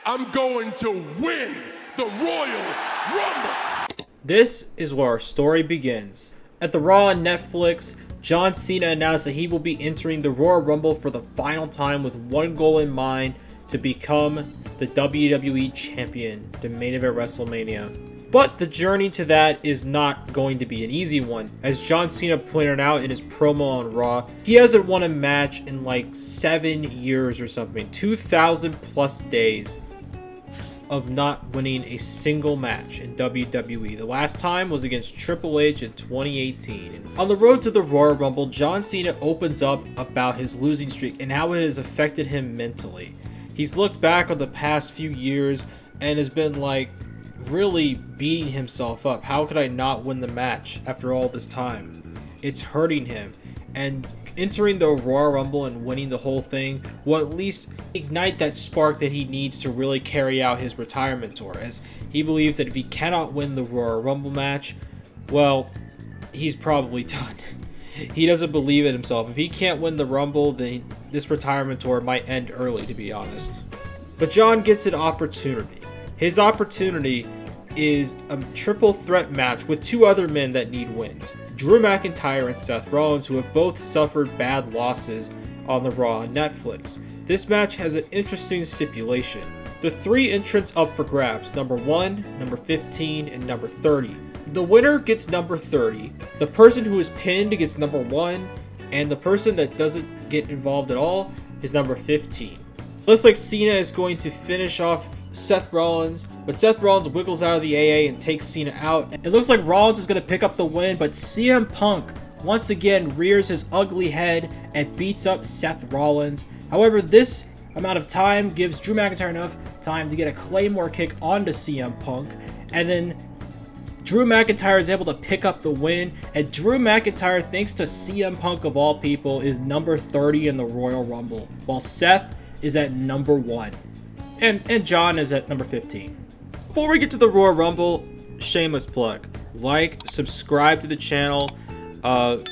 I'm going to win the Royal Rumble. This is where our story begins. At the Raw on Netflix, John Cena announced that he will be entering the Royal Rumble for the final time with one goal in mind: to become the WWE Champion, the main event Wrestlemania. But the journey to that is not going to be an easy one. As John Cena pointed out in his promo on Raw, he hasn't won a match in like 7 years or something. 2,000 plus days of not winning a single match in WWE. The last time was against Triple H in 2018. On the road to the Royal Rumble, John Cena opens up about his losing streak and how it has affected him mentally. He's looked back on the past few years and has been like really beating himself up. How could I not win the match after all this time? It's hurting him. And entering the Royal Rumble and winning the whole thing will at least ignite that spark that he needs to really carry out his retirement tour, as he believes that if he cannot win the Royal Rumble match, well, he's probably done. He doesn't believe in himself. If he can't win the Rumble, then this retirement tour might end early, to be honest. But John gets an opportunity. His opportunity is a triple threat match with two other men that need wins: Drew McIntyre and Seth Rollins, who have both suffered bad losses on the Raw on Netflix. This match has an interesting stipulation. The three entrants up for grabs: number 1, number 15, and number 30. The winner gets number 30. The person who is pinned gets number 1, and the person that doesn't get involved at all is number 15. Looks like Cena is going to finish off Seth Rollins, but Seth Rollins wiggles out of the AA and takes Cena out. It looks like Rollins is going to pick up the win, but CM Punk once again rears his ugly head and beats up Seth Rollins. However, this amount of time gives Drew McIntyre enough time to get a Claymore kick onto CM Punk, and then Drew McIntyre is able to pick up the win, and Drew McIntyre, thanks to CM Punk of all people, is number 30 in the Royal Rumble, while Seth is at number 1. And John is at number 15. Before we get to the Royal Rumble, shameless plug. Like, subscribe to the channel.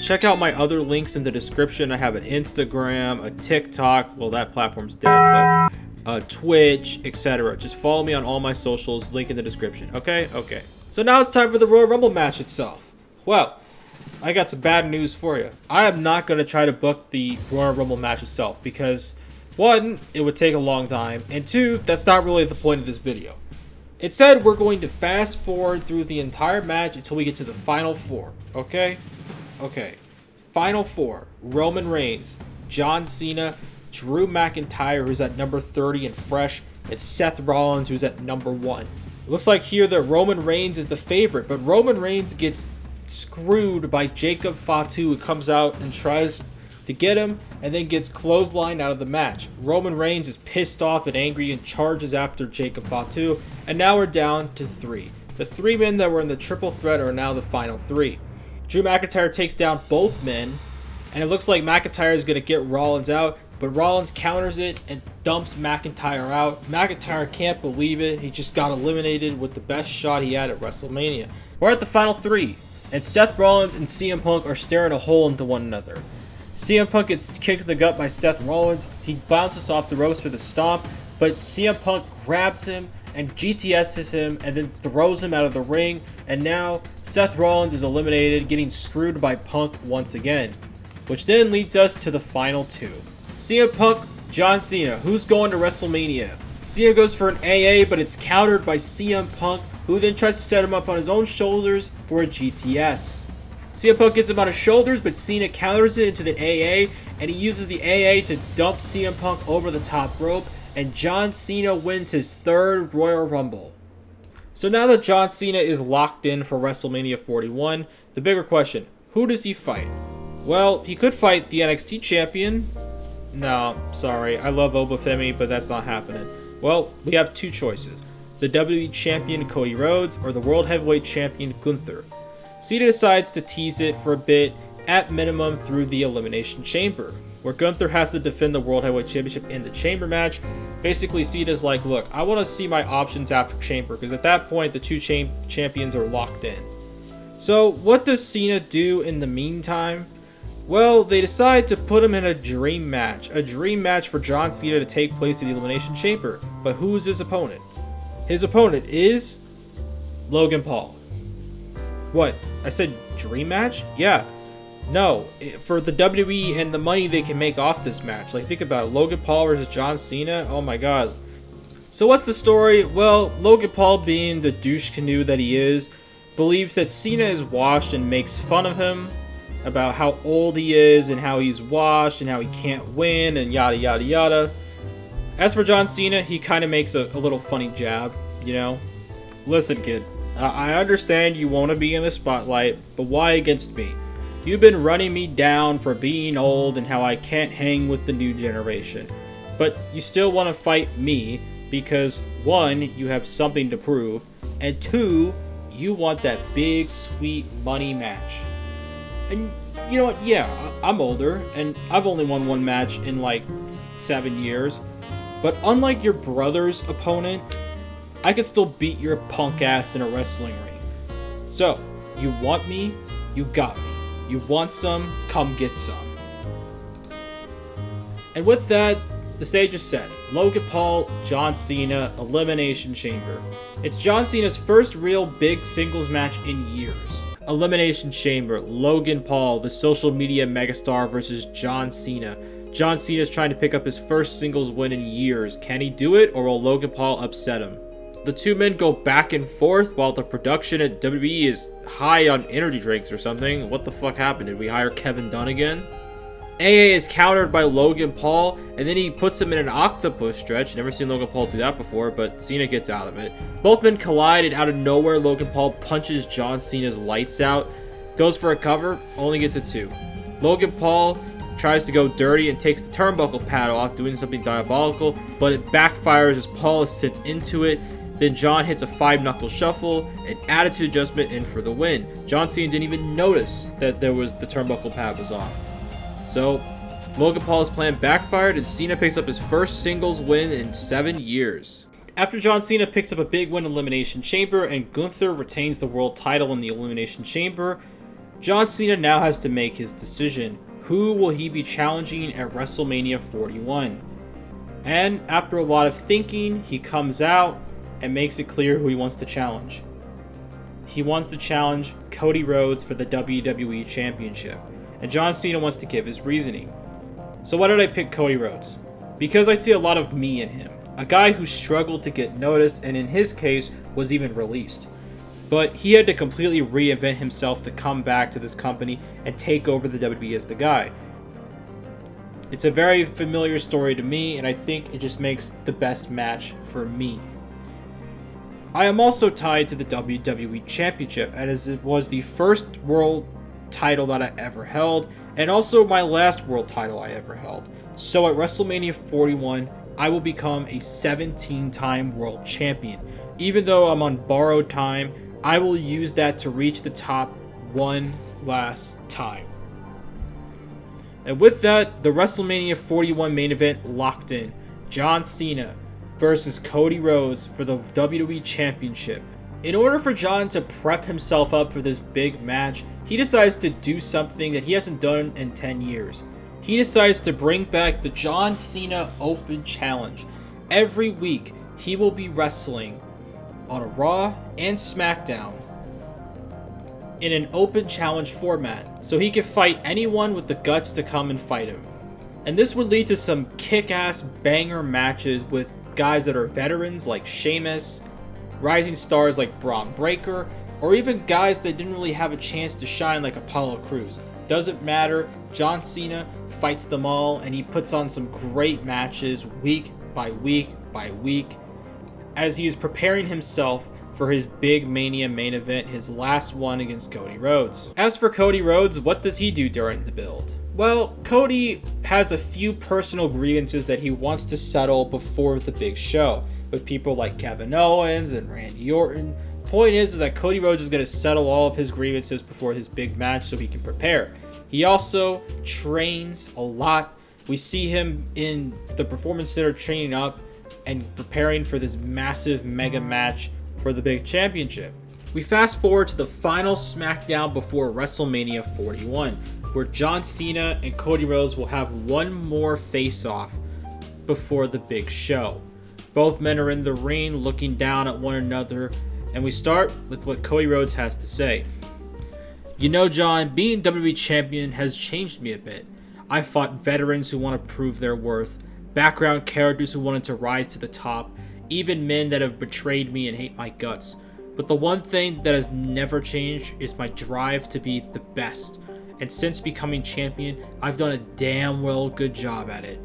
Check out my other links in the description. I have an Instagram, a TikTok. Well, that platform's dead, but Twitch, etc. Just follow me on all my socials. Link in the description. Okay? Okay. So now it's time for the Royal Rumble match itself. Well, I got some bad news for you. I am not going to try to book the Royal Rumble match itself because, 1, it would take a long time, and 2, that's not really the point of this video. Instead, we're going to fast forward through the entire match until we get to the Final 4, okay? Okay. Final 4, Roman Reigns, John Cena, Drew McIntyre, who's at number 30 and fresh, and Seth Rollins, who's at number 1. It looks like here that Roman Reigns is the favorite, but Roman Reigns gets screwed by Jacob Fatu, who comes out and tries to get him, and then gets clotheslined out of the match. Roman Reigns is pissed off and angry and charges after Jacob Fatu, and now we're down to 3. The 3 men that were in the triple threat are now the final 3. Drew McIntyre takes down both men, and it looks like McIntyre is going to get Rollins out, but Rollins counters it and dumps McIntyre out. McIntyre can't believe it. He just got eliminated with the best shot he had at WrestleMania. We're at the final 3, and Seth Rollins and CM Punk are staring a hole into one another. CM Punk gets kicked in the gut by Seth Rollins. He bounces off the ropes for the stomp, but CM Punk grabs him and GTS's him and then throws him out of the ring. And now Seth Rollins is eliminated, getting screwed by Punk once again. Which then leads us to the final 2. CM Punk, John Cena. Who's going to WrestleMania? Cena goes for an AA, but it's countered by CM Punk, who then tries to set him up on his own shoulders for a GTS. CM Punk gets him on his shoulders, but Cena counters it into the AA, and he uses the AA to dump CM Punk over the top rope, and John Cena wins his 3rd Royal Rumble. So now that John Cena is locked in for WrestleMania 41, the bigger question, who does he fight? Well, he could fight the NXT champion. No, sorry, I love Obafemi, but that's not happening. Well, we have 2 choices: the WWE champion Cody Rhodes or the World Heavyweight champion Gunther. Cena decides to tease it for a bit, at minimum through the Elimination Chamber, where Gunther has to defend the World Heavyweight Championship in the Chamber match. Basically, Cena's like, look, I want to see my options after Chamber, because at that point, the 2 champions are locked in. So, what does Cena do in the meantime? Well, they decide to put him in a dream match for John Cena to take place in the Elimination Chamber. But who is his opponent? His opponent is Logan Paul. What? I said dream match? Yeah. No, for the WWE and the money they can make off this match. Like, think about it. Logan Paul versus John Cena? Oh my god. So what's the story? Well, Logan Paul, being the douche canoe that he is, believes that Cena is washed and makes fun of him about how old he is and how he's washed and how he can't win and yada yada yada. As for John Cena, he kind of makes a little funny jab, you know? Listen, kid, I understand you want to be in the spotlight, but why against me? You've been running me down for being old and how I can't hang with the new generation. But you still want to fight me because, one, you have something to prove, and two, you want that big, sweet money match. And you know what? Yeah, I'm older, and I've only won one match in like 7 years. But unlike your brother's opponent, I can still beat your punk ass in a wrestling ring. So, you want me? You got me. You want some? Come get some. And with that, the stage is set. Logan Paul, John Cena, Elimination Chamber. It's John Cena's first real big singles match in years. Elimination Chamber, Logan Paul, the social media megastar versus John Cena. John Cena is trying to pick up his first singles win in years. Can he do it, or will Logan Paul upset him? The two men go back and forth while the production at WWE is high on energy drinks or something. What the fuck happened? Did we hire Kevin Dunn again? AA is countered by Logan Paul, and then he puts him in an octopus stretch. Never seen Logan Paul do that before, but Cena gets out of it. Both men collide, and out of nowhere, Logan Paul punches John Cena's lights out. Goes for a cover, only gets a 2. Logan Paul tries to go dirty and takes the turnbuckle pad off, doing something diabolical, but it backfires as Paul is sent into it. Then John hits a 5-knuckle shuffle, an attitude adjustment, in for the win. John Cena didn't even notice that the turnbuckle pad was off. So, Logan Paul's plan backfired, and Cena picks up his first singles win in 7 years. After John Cena picks up a big win in Elimination Chamber, and Gunther retains the world title in the Elimination Chamber, John Cena now has to make his decision. Who will he be challenging at WrestleMania 41? And after a lot of thinking, he comes out and makes it clear who he wants to challenge. He wants to challenge Cody Rhodes for the WWE Championship. And John Cena wants to give his reasoning. So why did I pick Cody Rhodes? Because I see a lot of me in him. A guy who struggled to get noticed, and in his case, was even released. But he had to completely reinvent himself to come back to this company and take over the WWE as the guy. It's a very familiar story to me, and I think it just makes the best match for me. I am also tied to the WWE Championship, as it was the first world title that I ever held, and also my last world title I ever held. So at WrestleMania 41, I will become a 17-time world champion. Even though I'm on borrowed time, I will use that to reach the top one last time. And with that, the WrestleMania 41 main event locked in. John Cena versus Cody Rhodes for the WWE Championship. In order for John to prep himself up for this big match, he decides to do something that he hasn't done in 10 years. He decides to bring back the John Cena Open Challenge. Every week, he will be wrestling on a Raw and SmackDown in an open challenge format, so he can fight anyone with the guts to come and fight him. And this would lead to some kick-ass banger matches with guys that are veterans like Sheamus, rising stars like Braun Breaker, or even guys that didn't really have a chance to shine like Apollo Crews. Doesn't matter, John Cena fights them all, and he puts on some great matches week by week by week as he is preparing himself for his big Mania main event, his last one against Cody Rhodes. As for Cody Rhodes, what does he do during the build? Well, Cody has a few personal grievances that he wants to settle before the big show, with people like Kevin Owens and Randy Orton. Point is that Cody Rhodes is going to settle all of his grievances before his big match so he can prepare. He also trains a lot. We see him in the Performance Center training up and preparing for this massive mega match for the big championship. We fast forward to the final SmackDown before WrestleMania 41. where John Cena and Cody Rhodes will have one more face-off before the big show. Both men are in the ring looking down at one another, and we start with what Cody Rhodes has to say. You know, John, being WWE Champion has changed me a bit. I fought veterans who want to prove their worth, background characters who wanted to rise to the top, even men that have betrayed me and hate my guts. But the one thing that has never changed is my drive to be the best. And since becoming champion, I've done a damn well good job at it.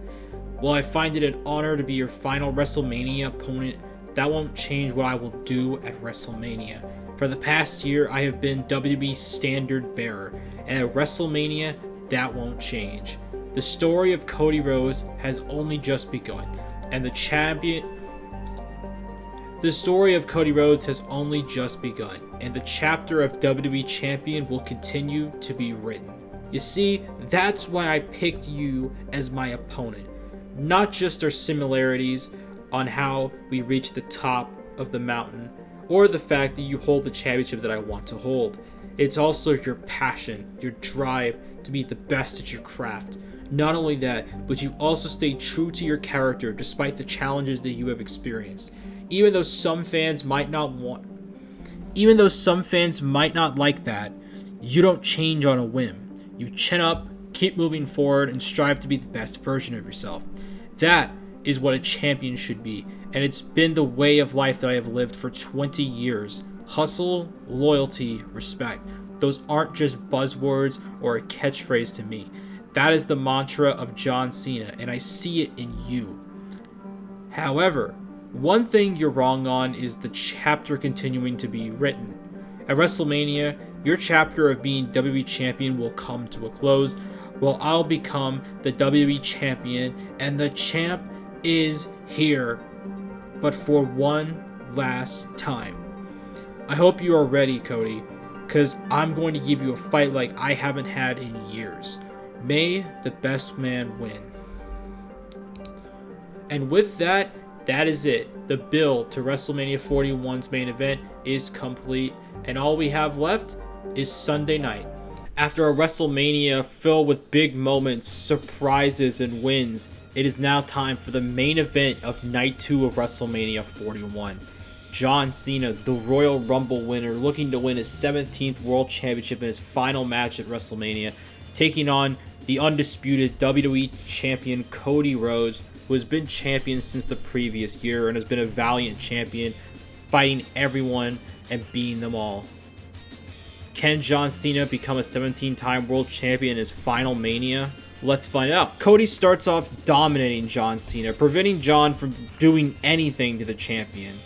While I find it an honor to be your final WrestleMania opponent, that won't change what I will do at WrestleMania. For the past year, I have been WWE's standard bearer, and at WrestleMania, that won't change. The story of Cody Rhodes has only just begun, and the story of Cody Rhodes has only just begun, and the chapter of WWE Champion will continue to be written. You see, that's why I picked you as my opponent. Not just our similarities on how we reach the top of the mountain, or the fact that you hold the championship that I want to hold. It's also your passion, your drive to be the best at your craft. Not only that, but you also stay true to your character despite the challenges that you have experienced. Even though some fans might not like that, you don't change on a whim. You chin up, keep moving forward, and strive to be the best version of yourself. That is what a champion should be, and it's been the way of life that I have lived for 20 years. Hustle, loyalty, respect. Those aren't just buzzwords or a catchphrase to me. That is the mantra of John Cena, and I see it in you. However, one thing you're wrong on is the chapter continuing to be written. At WrestleMania, your chapter of being WWE Champion will come to a close, while I'll become the WWE Champion, and the champ is here, but for one last time. I hope you are ready, Cody, because I'm going to give you a fight like I haven't had in years. May the best man win. And with that, that is it. The build to WrestleMania 41's main event is complete, and all we have left is Sunday night. After a WrestleMania filled with big moments, surprises, and wins, it is now time for the main event of Night 2 of WrestleMania 41. John Cena, the Royal Rumble winner, looking to win his 17th World Championship in his final match at WrestleMania, taking on the undisputed WWE Champion Cody Rhodes, who has been champion since the previous year and has been a valiant champion, fighting everyone and beating them all. Can John Cena become a 17-time world champion in his final Mania? Let's find out. Cody starts off dominating John Cena, preventing John from doing anything to the champion.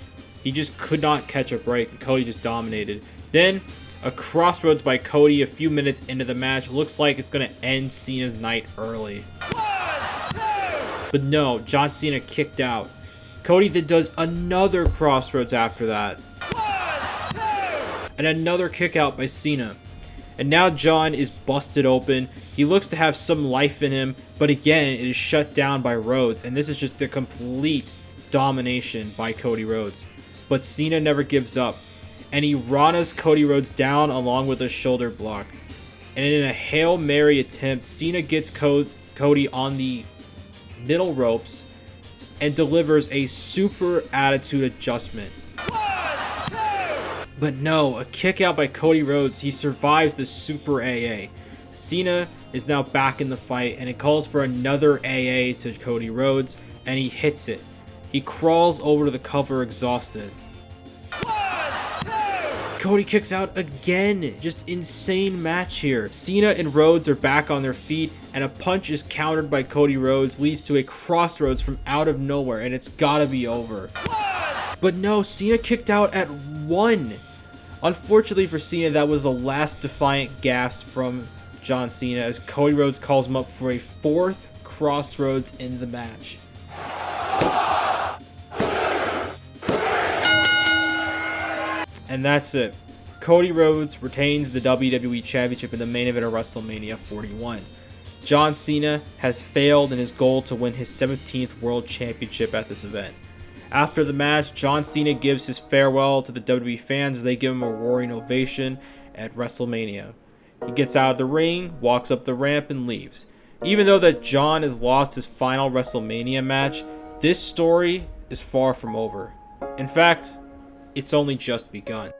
He just could not catch a break, and Cody just dominated. Then, a crossroads by Cody a few minutes into the match. Looks like it's going to end Cena's night early. But no, John Cena kicked out. Cody then does another crossroads after that. And another kick out by Cena. And now John is busted open. He looks to have some life in him, but again, it is shut down by Rhodes, and this is just a complete domination by Cody Rhodes. But Cena never gives up, and he Ranas Cody Rhodes down along with a shoulder block. And in a Hail Mary attempt, Cena gets Cody on the middle ropes and delivers a super attitude adjustment. But no, a kick out by Cody Rhodes. He survives the super AA. Cena is now back in the fight, and it calls for another AA to Cody Rhodes, and he hits it. He crawls over to the cover exhausted. Cody kicks out again. Just insane match here. Cena and Rhodes are back on their feet, and a punch is countered by Cody Rhodes, leads to a crossroads from out of nowhere, and it's gotta be over. But no, Cena kicked out at 1. Unfortunately for Cena, that was the last defiant gasp from John Cena, as Cody Rhodes calls him up for a 4th crossroads in the match. And that's it. Cody Rhodes retains the WWE Championship in the main event of WrestleMania 41. John Cena has failed in his goal to win his 17th World Championship at this event. After the match, John Cena gives his farewell to the WWE fans as they give him a roaring ovation at WrestleMania. He gets out of the ring, walks up the ramp, and leaves. Even though that John has lost his final Wrestlemania match, this story is far from over. In fact, it's only just begun.